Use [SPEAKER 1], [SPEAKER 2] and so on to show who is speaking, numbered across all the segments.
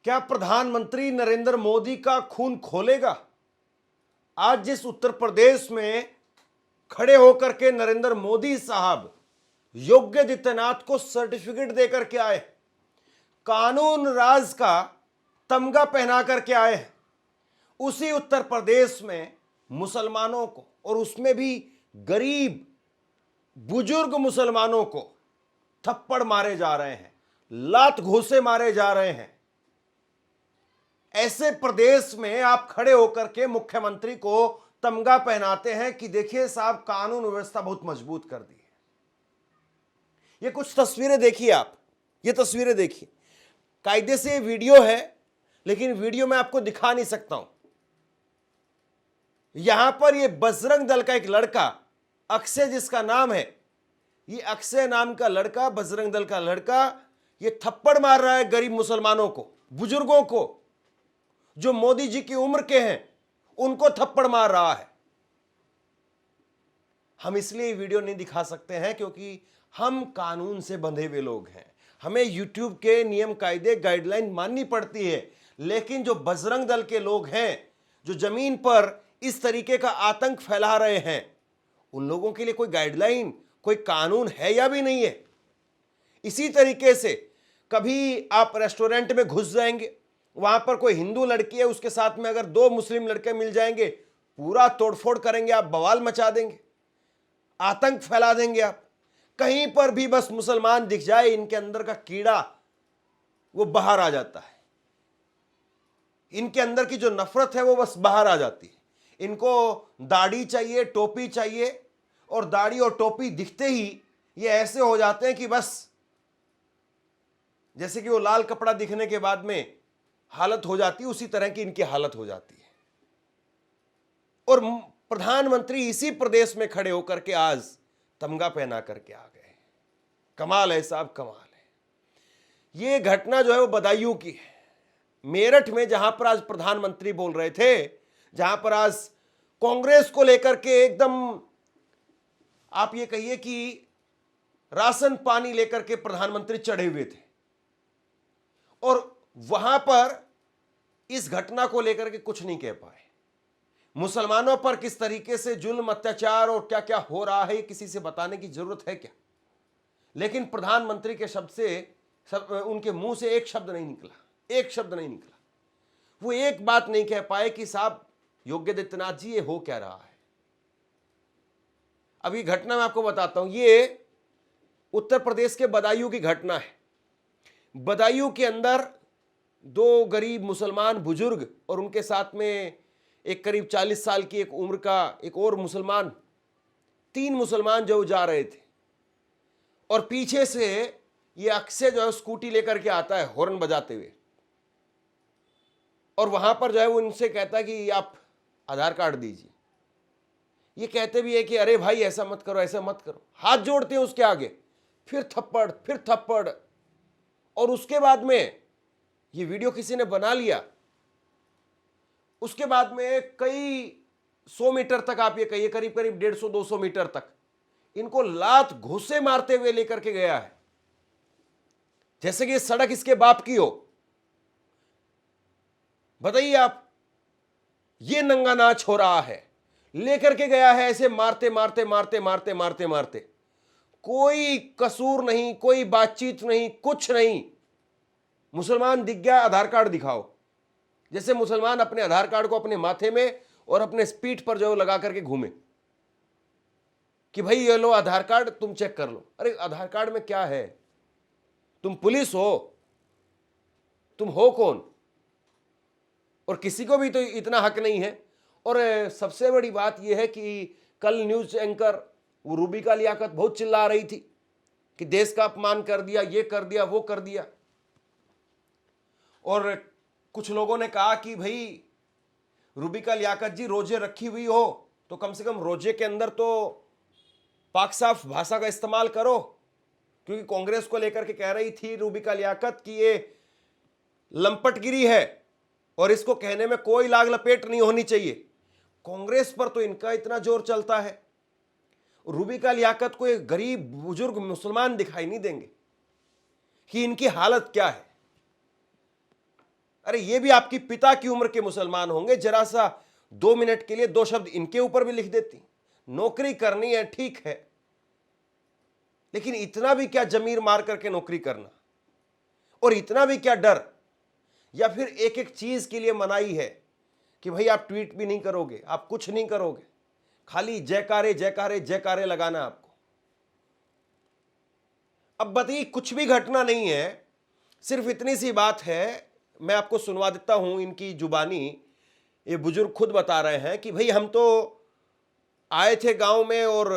[SPEAKER 1] क्या प्रधानमंत्री नरेंद्र मोदी का खून खोलेगा? आज जिस उत्तर प्रदेश में खड़े होकर के नरेंद्र मोदी साहब योगी आदित्यनाथ को सर्टिफिकेट देकर के आए, कानून राज का तमगा पहना करके आए हैं, उसी उत्तर प्रदेश में मुसलमानों को, और उसमें भी गरीब बुजुर्ग मुसलमानों को थप्पड़ मारे जा रहे हैं, लात घूंसे मारे जा रहे हैं। ऐसे प्रदेश में आप खड़े होकर के मुख्यमंत्री को तमगा पहनाते हैं कि देखिए साहब, कानून व्यवस्था बहुत मजबूत कर दी है। ये कुछ तस्वीरें देखिए आप, ये तस्वीरें देखिए। कायदे से वीडियो है, लेकिन वीडियो में आपको दिखा नहीं सकता हूं। यहां पर ये बजरंग दल का एक लड़का, अक्षय जिसका नाम है, ये अक्षय नाम का लड़का, बजरंग दल का लड़का, ये थप्पड़ मार रहा है गरीब मुसलमानों को, बुजुर्गों को, जो मोदी जी की उम्र के हैं, उनको थप्पड़ मार रहा है। हम इसलिए वीडियो नहीं दिखा सकते हैं क्योंकि हम कानून से बंधे हुए लोग हैं, हमें यूट्यूब के नियम कायदे गाइडलाइन माननी पड़ती है। लेकिन जो बजरंग दल के लोग हैं, जो जमीन पर इस तरीके का आतंक फैला रहे हैं, उन लोगों के लिए कोई गाइडलाइन, कोई कानून है या भी नहीं है। इसी तरीके से कभी आप रेस्टोरेंट में घुस जाएंगे, वहां पर कोई हिंदू लड़की है, उसके साथ में अगर दो मुस्लिम लड़के मिल जाएंगे, पूरा तोड़फोड़ करेंगे, आप बवाल मचा देंगे, आतंक फैला देंगे आप। कहीं पर भी बस मुसलमान दिख जाए, इनके अंदर का कीड़ा वो बाहर आ जाता है, इनके अंदर की जो नफरत है वो बस बाहर आ जाती है। इनको दाढ़ी चाहिए, टोपी चाहिए, और दाढ़ी और टोपी दिखते ही ये ऐसे हो जाते हैं कि बस जैसे कि वो लाल कपड़ा दिखने के बाद में हालत हो जाती है, उसी तरह की इनकी हालत हो जाती है। और प्रधानमंत्री इसी प्रदेश में खड़े होकर के आज तमगा पहना करके आ गए। कमाल है साहब, कमाल है। ये घटना जो है वो बदायूं की है, मेरठ में, जहां पर आज प्रधानमंत्री बोल रहे थे, जहां पर आज कांग्रेस को लेकर के एकदम आप ये कहिए कि राशन पानी लेकर के प्रधानमंत्री चढ़े हुए थे, और वहां पर इस घटना को लेकर के कुछ नहीं कह पाए। मुसलमानों पर किस तरीके से जुल्म, अत्याचार और क्या क्या हो रहा है, किसी से बताने की जरूरत है क्या? लेकिन प्रधानमंत्री के शब्द से उनके मुंह से एक शब्द नहीं निकला, एक शब्द नहीं निकला। वो एक बात नहीं कह पाए कि साहब योगी आदित्यनाथ जी, ये हो क्या रहा है। अभी घटना मैं आपको बताता हूं, ये उत्तर प्रदेश के बदायूं की घटना है। बदायूं के अंदर दो गरीब मुसलमान बुजुर्ग और उनके साथ में एक करीब 40 साल की एक उम्र का एक और मुसलमान, 3 मुसलमान जो जा रहे थे, और पीछे से ये अक्षय जो है स्कूटी लेकर के आता है हॉर्न बजाते हुए, और वहां पर जो है वो इनसे कहता है कि आप आधार कार्ड दीजिए। ये कहते भी है कि अरे भाई ऐसा मत करो, ऐसा मत करो, हाथ जोड़ते हैं उसके आगे, फिर थप्पड़, फिर थप्पड़। और उसके बाद में ये वीडियो किसी ने बना लिया, उसके बाद में कई 100 मीटर तक, आप ये कहिए करीब करीब 150-200 मीटर तक इनको लात घूंसे मारते हुए लेकर के गया है, जैसे कि ये सड़क इसके बाप की हो। बताइए आप, ये नंगा नाच हो रहा है, लेकर के गया है ऐसे मारते मारते मारते मारते मारते मारते, कोई कसूर नहीं, कोई बातचीत नहीं, कुछ नहीं। मुसलमान दिख गया, आधार कार्ड दिखाओ, जैसे मुसलमान अपने आधार कार्ड को अपने माथे में और अपने पीठ पर जो लगा करके घूमे कि भाई ये लो आधार कार्ड, तुम चेक कर लो। अरे आधार कार्ड में क्या है? तुम पुलिस हो? तुम हो कौन? और किसी को भी तो इतना हक नहीं है। और सबसे बड़ी बात यह है कि कल न्यूज एंकर वो रूबिका लियाकत बहुत चिल्ला रही थी कि देश का अपमान कर दिया, ये कर दिया, वो कर दिया। और कुछ लोगों ने कहा कि भाई रूबिका लियाकत जी रोजे रखी हुई हो तो कम से कम रोजे के अंदर तो पाक साफ भाषा का इस्तेमाल करो, क्योंकि कांग्रेस को लेकर के कह रही थी रूबिका लियाकत कि ये लंपटगिरी है और इसको कहने में कोई लाग लपेट नहीं होनी चाहिए। कांग्रेस पर तो इनका इतना जोर चलता है, रूबिका लियाकत को एक गरीब बुजुर्ग मुसलमान दिखाई नहीं देंगे कि इनकी हालत क्या है। अरे ये भी आपकी पिता की उम्र के मुसलमान होंगे, जरा सा 2 मिनट के लिए 2 शब्द इनके ऊपर भी लिख देती। नौकरी करनी है ठीक है, लेकिन इतना भी क्या जमीर मार करके नौकरी करना, और इतना भी क्या डर, या फिर एक एक चीज के लिए मनाही है कि भाई आप ट्वीट भी नहीं करोगे, आप कुछ नहीं करोगे, खाली जयकारे जयकारे जयकारे लगाना आपको। अब बताइए, कुछ भी घटना नहीं है, सिर्फ इतनी सी बात है, मैं आपको सुनवा देता हूं इनकी जुबानी। ये बुजुर्ग खुद बता रहे हैं कि भाई हम तो आए थे गांव में और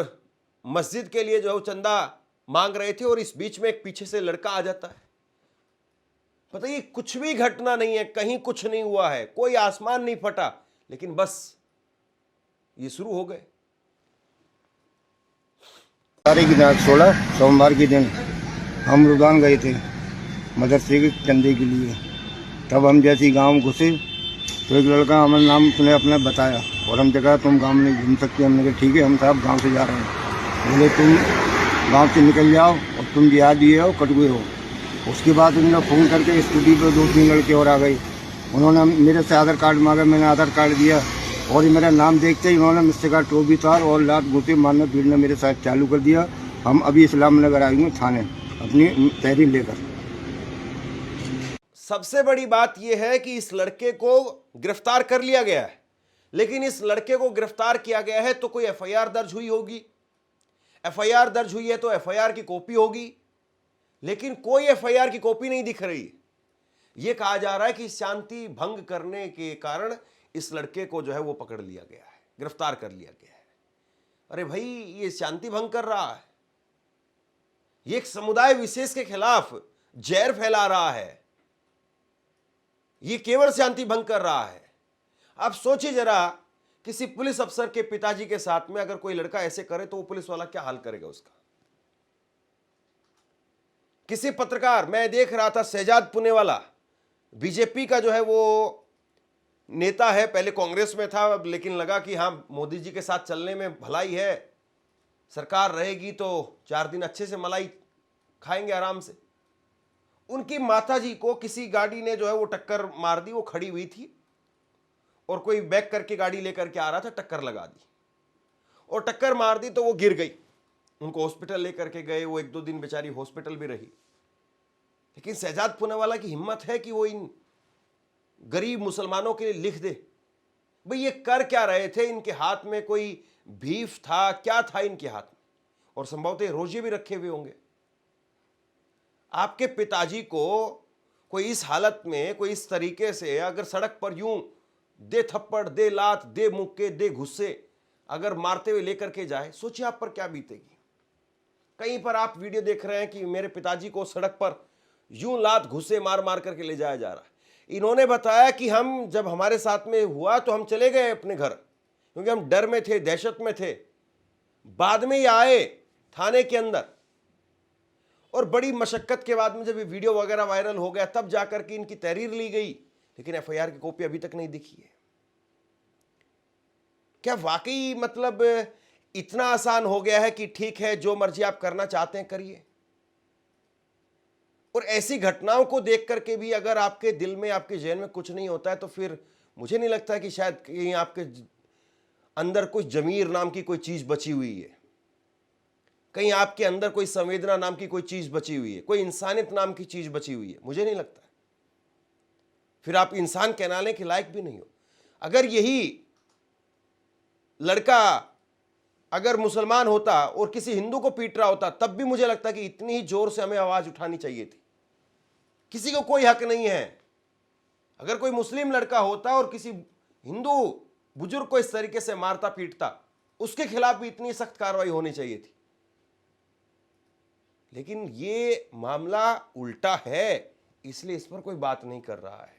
[SPEAKER 1] मस्जिद के लिए जो है चंदा मांग रहे थे, और इस बीच में एक पीछे से लड़का आ जाता है। बताइए, कुछ भी घटना नहीं है, कहीं कुछ नहीं हुआ है, कोई आसमान नहीं फटा, लेकिन बस ये शुरू हो गए।
[SPEAKER 2] तारीख 16 सोमवार के दिन हम रुदान गए थे मदरसे के चंदे के लिए। तब हम जैसे ही गाँव घुसे तो एक लड़का हमारा नाम उसने अपना बताया, और हम देखा तुम गाँव में घूम सकते। हमने कहा ठीक है, हम साहब गाँव से जा रहे हैं। बोले तुम गाँव से निकल जाओ और तुम जिहादी हो, कटुए हो। उसके बाद उन्होंने फ़ोन करके स्कूटी पर 2-3 लड़के और आ गए। उन्होंने मेरे से आधार कार्ड मांगा, मैंने आधार कार्ड दिया, और ये मेरा नाम देखते ही उन्होंने मुझसे कहा टोबी तार और लात घूसे मारना पीटना मेरे साथ चालू कर दिया। हम अभी इस्लाम नगर आए हुए थाने अपनी तहरीर लेकर।
[SPEAKER 1] सबसे बड़ी बात यह है कि इस लड़के को गिरफ्तार कर लिया गया है, लेकिन इस लड़के को गिरफ्तार किया गया है तो कोई एफआईआर दर्ज हुई होगी। एफआईआर दर्ज हुई है तो एफआईआर की कॉपी होगी, लेकिन कोई एफआईआर की कॉपी नहीं दिख रही। यह कहा जा रहा है कि शांति भंग करने के कारण इस लड़के को जो है वो पकड़ लिया गया है, गिरफ्तार कर लिया गया है। अरे भाई, ये शांति भंग कर रहा है, ये एक समुदाय विशेष के खिलाफ जहर फैला रहा है, ये केवल शांति भंग कर रहा है। आप सोचिए जरा, किसी पुलिस अफसर के पिताजी के साथ में अगर कोई लड़का ऐसे करे तो वो पुलिस वाला क्या हाल करेगा उसका। किसी पत्रकार, मैं देख रहा था शहजाद पुनेवाला, बीजेपी का जो है वो नेता है, पहले कांग्रेस में था, लेकिन लगा कि हाँ मोदी जी के साथ चलने में भलाई है, सरकार रहेगी तो 4 दिन अच्छे से मलाई खाएंगे आराम से। उनकी माताजी को किसी गाड़ी ने जो है वो टक्कर मार दी, वो खड़ी हुई थी और कोई बैक करके गाड़ी लेकर के आ रहा था, टक्कर लगा दी और टक्कर मार दी तो वो गिर गई। उनको हॉस्पिटल लेकर के गए, वो 1-2 दिन बेचारी हॉस्पिटल भी रही। लेकिन शहजाद पुनेवाला की हिम्मत है कि वो इन गरीब मुसलमानों के लिए लिख दे। भाई ये कर क्या रहे थे? इनके हाथ में कोई भीफ था, क्या था इनके हाथ में? और संभवतः रोजे भी रखे हुए होंगे। आपके पिताजी को कोई इस हालत में, कोई इस तरीके से अगर सड़क पर यूं दे थप्पड़, दे लात, दे मुक्के, दे गुस्से अगर मारते हुए लेकर के जाए, सोचिए आप पर क्या बीतेगी। कहीं पर आप वीडियो देख रहे हैं कि मेरे पिताजी को सड़क पर यूं लात घुसे मार मार करके ले जाया जा रहा है। इन्होंने बताया कि हम जब हमारे साथ में हुआ तो हम चले गए अपने घर, क्योंकि हम डर में थे, दहशत में थे। बाद में ये आए थाने के अंदर और बड़ी मशक्कत के बाद में जब ये वीडियो वगैरह वायरल हो गया तब जाकर के इनकी तहरीर ली गई, लेकिन एफआईआर की कॉपी अभी तक नहीं दिखी है। क्या वाकई मतलब इतना आसान हो गया है कि ठीक है जो मर्जी आप करना चाहते हैं करिए? और ऐसी घटनाओं को देख करके भी अगर आपके दिल में, आपके जहन में कुछ नहीं होता है तो फिर मुझे नहीं लगता कि शायद कहीं आपके अंदर कुछ जमीर नाम की कोई चीज बची हुई है, कहीं आपके अंदर कोई संवेदना नाम की कोई चीज बची हुई है, कोई इंसानियत नाम की चीज बची हुई है। मुझे नहीं लगता। फिर आप इंसान कहलाने के लायक भी नहीं हो। अगर यही लड़का अगर मुसलमान होता और किसी हिंदू को पीट रहा होता तब भी मुझे लगता कि इतनी ही जोर से हमें आवाज उठानी चाहिए थी। किसी को कोई हक नहीं है। अगर कोई मुस्लिम लड़का होता और किसी हिंदू बुजुर्ग को इस तरीके से मारता पीटता, उसके खिलाफ भी इतनी सख्त कार्रवाई होनी चाहिए थी। लेकिन ये मामला उल्टा है, इसलिए इस पर कोई बात नहीं कर रहा है।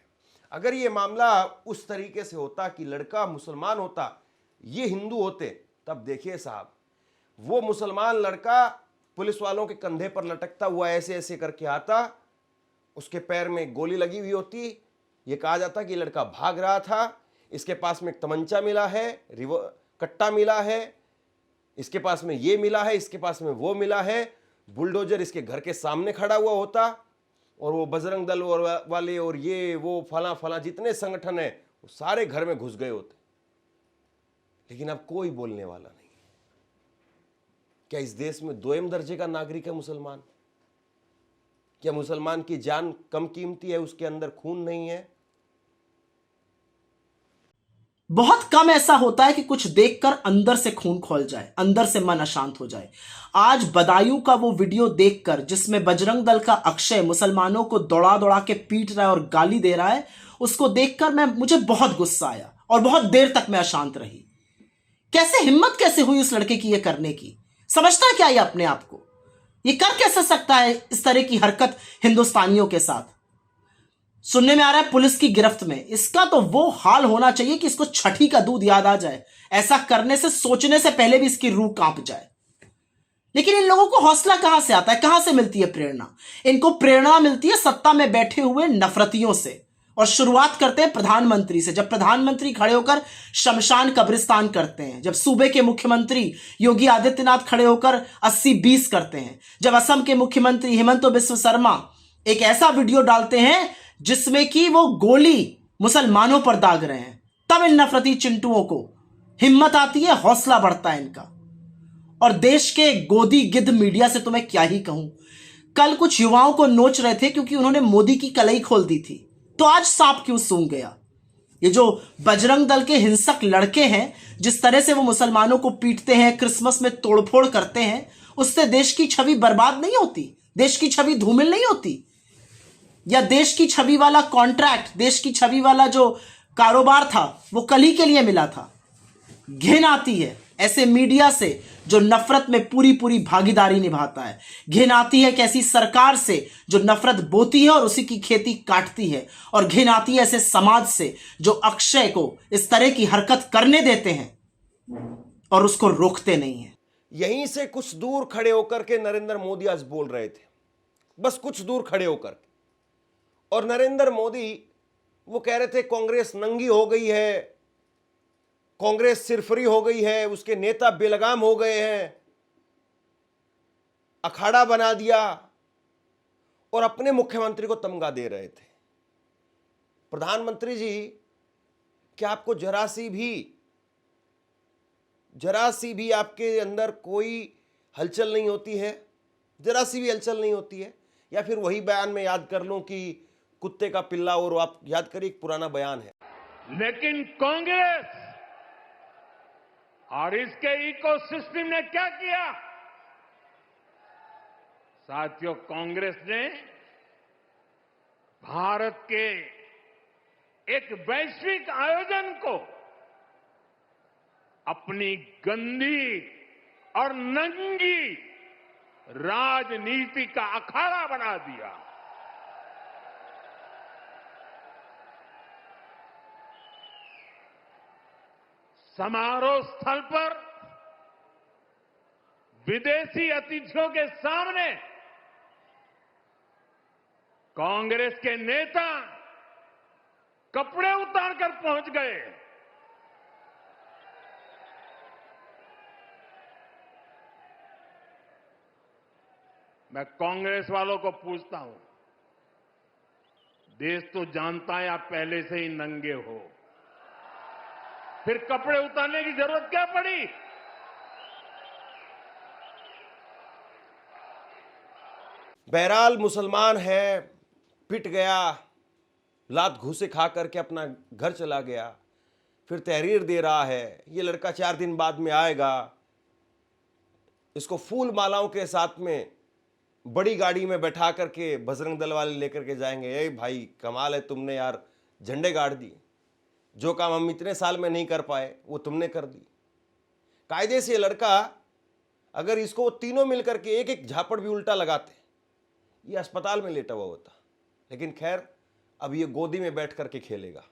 [SPEAKER 1] अगर ये मामला उस तरीके से होता कि लड़का मुसलमान होता, ये हिंदू होते, तब देखिए साहब, वो मुसलमान लड़का पुलिस वालों के कंधे पर लटकता हुआ ऐसे ऐसे करके आता, उसके पैर में गोली लगी हुई होती, ये कहा जाता कि लड़का भाग रहा था, इसके पास में एक तमंचा मिला है, कट्टा मिला है, इसके पास में ये मिला है, इसके पास में वो मिला है। बुलडोजर इसके घर के सामने खड़ा हुआ होता और वो बजरंग दल वाले और ये वो फला फला जितने संगठन है वो सारे घर में घुस गए होते, लेकिन अब कोई बोलने वाला नहीं। क्या इस देश में दोयम दर्जे का नागरिक है मुसलमान? क्या मुसलमान की जान कम कीमती है, उसके अंदर खून नहीं है?
[SPEAKER 3] बहुत कम ऐसा होता है कि कुछ देखकर अंदर से खून खौल जाए, अंदर से मन अशांत हो जाए। आज बदायूं का वो वीडियो देखकर जिसमें बजरंग दल का अक्षय मुसलमानों को दौड़ा दौड़ा के पीट रहा है और गाली दे रहा है, उसको देखकर मुझे बहुत गुस्सा आया और बहुत देर तक मैं अशांत रही। कैसे हिम्मत कैसे हुई उस लड़के की ये करने की? समझता क्या ये अपने आप को? ये कर कैसे सकता है इस तरह की हरकत हिंदुस्तानियों के साथ? सुनने में आ रहा है पुलिस की गिरफ्त में। इसका तो वो हाल होना चाहिए कि इसको छठी का दूध याद आ जाए। ऐसा करने से, सोचने से पहले भी इसकी रूह कांप जाए। लेकिन इन लोगों को हौसला कहां से आता है, कहां से मिलती है प्रेरणा? इनको प्रेरणा मिलती है सत्ता में बैठे हुए नफरतियों से। और शुरुआत करते हैं प्रधानमंत्री से। जब प्रधानमंत्री खड़े होकर शमशान कब्रिस्तान करते हैं, जब सूबे के मुख्यमंत्री योगी आदित्यनाथ खड़े होकर 80-20 करते हैं, जब असम के मुख्यमंत्री हिमंत बिस्व शर्मा एक ऐसा वीडियो डालते हैं जिसमें कि वो गोली मुसलमानों पर दाग रहे हैं, तब इन नफरती चिंटुओं को हिम्मत आती है, हौसला बढ़ता है इनका। और देश के गोदी गिद्ध मीडिया से तो मैं क्या ही कहूं। कल कुछ युवाओं को नोच रहे थे क्योंकि उन्होंने मोदी की कलई खोल दी थी, तो आज सांप क्यों सूंघ गया? ये जो बजरंग दल के हिंसक लड़के हैं, जिस तरह से वो मुसलमानों को पीटते हैं, क्रिसमस में तोड़फोड़ करते हैं, उससे देश की छवि बर्बाद नहीं होती, देश की छवि धूमिल नहीं होती? या देश की छवि वाला कॉन्ट्रैक्ट, देश की छवि वाला जो कारोबार था वो कल ही के लिए मिला था? घिन आती है ऐसे मीडिया से जो नफरत में पूरी पूरी भागीदारी निभाता है। घिन आती है कैसी सरकार से जो नफरत बोती है और उसी की खेती काटती है। और घिन आती है ऐसे समाज से जो अक्षय को इस तरह की हरकत करने देते हैं और उसको रोकते नहीं है।
[SPEAKER 1] यहीं से कुछ दूर खड़े होकर के नरेंद्र मोदी आज बोल रहे थे, बस कुछ दूर खड़े होकर के। और नरेंद्र मोदी वो कह रहे थे कांग्रेस नंगी हो गई है, कांग्रेस सिरफरी हो गई है, उसके नेता बेलगाम हो गए हैं, अखाड़ा बना दिया, और अपने मुख्यमंत्री को तमगा दे रहे थे। प्रधानमंत्री जी, क्या आपको जरा सी भी आपके अंदर कोई हलचल नहीं होती है? जरा सी भी हलचल नहीं होती है? या फिर वही बयान में याद कर लूं कि कुत्ते का पिल्ला, और आप याद करिए एक पुराना बयान है।
[SPEAKER 4] लेकिन कांग्रेस और इसके इकोसिस्टम ने क्या किया? साथियों, कांग्रेस ने भारत के एक वैश्विक आयोजन को अपनी गंदी और नंगी राजनीति का अखाड़ा बना दिया। समारोह स्थल पर विदेशी अतिथियों के सामने कांग्रेस के नेता कपड़े उतारकर पहुंच गए। मैं कांग्रेस वालों को पूछता हूं, देश तो जानता है आप पहले से ही नंगे हो, फिर कपड़े उतारने की जरूरत क्या पड़ी?
[SPEAKER 1] बहरहाल मुसलमान है, पिट गया, लात घूसे खा करके अपना घर चला गया, फिर तहरीर दे रहा है। ये लड़का 4 दिन बाद में आएगा, इसको फूल मालाओं के साथ में बड़ी गाड़ी में बैठा करके बजरंग दल वाले लेकर के जाएंगे। ए भाई, कमाल है, तुमने यार झंडे गाड़ दिए, जो काम हम इतने साल में नहीं कर पाए वो तुमने कर दी। कायदे से ये लड़का, अगर इसको तीनों मिलकर के एक एक झापड़ भी उल्टा लगाते, ये अस्पताल में लेटा हुआ होता। लेकिन खैर, अब ये गोदी में बैठ करके खेलेगा,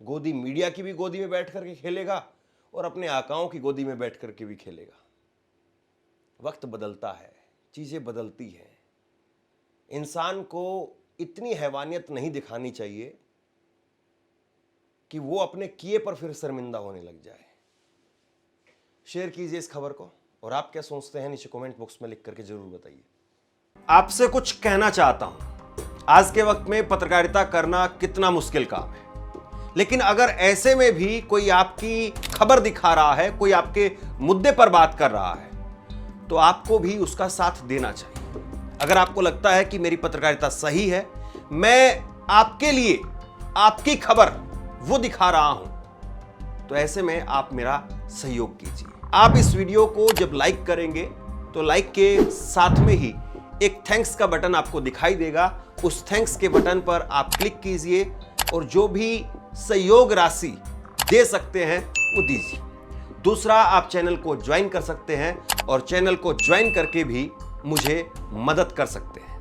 [SPEAKER 1] गोदी मीडिया की भी गोदी में बैठ करके खेलेगा और अपने आकाओं की गोदी में बैठ करके भी खेलेगा। वक्त बदलता है, चीजें बदलती हैं। इंसान को इतनी हैवानियत नहीं दिखानी चाहिए कि वो अपने किए पर फिर शर्मिंदा होने लग जाए। शेयर कीजिए इस खबर को, और आप क्या सोचते हैं नीचे कमेंट बॉक्स में लिख करके जरूर बताइए। आपसे कुछ कहना चाहता हूं, आज के वक्त में पत्रकारिता करना कितना मुश्किल काम है, लेकिन अगर ऐसे में भी कोई आपकी खबर दिखा रहा है, कोई आपके मुद्दे पर बात कर रहा है, तो आपको भी उसका साथ देना चाहिए। अगर आपको लगता है कि मेरी पत्रकारिता सही है, मैं आपके लिए आपकी खबर वो दिखा रहा हूं, तो ऐसे में आप मेरा सहयोग कीजिए। आप इस वीडियो को जब लाइक करेंगे तो लाइक के साथ में ही एक थैंक्स का बटन आपको दिखाई देगा। उस थैंक्स के बटन पर आप क्लिक कीजिए और जो भी सहयोग राशि दे सकते हैं वो दीजिए। दूसरा, आप चैनल को ज्वाइन कर सकते हैं और चैनल को ज्वाइन करके भी मुझे मदद कर सकते हैं।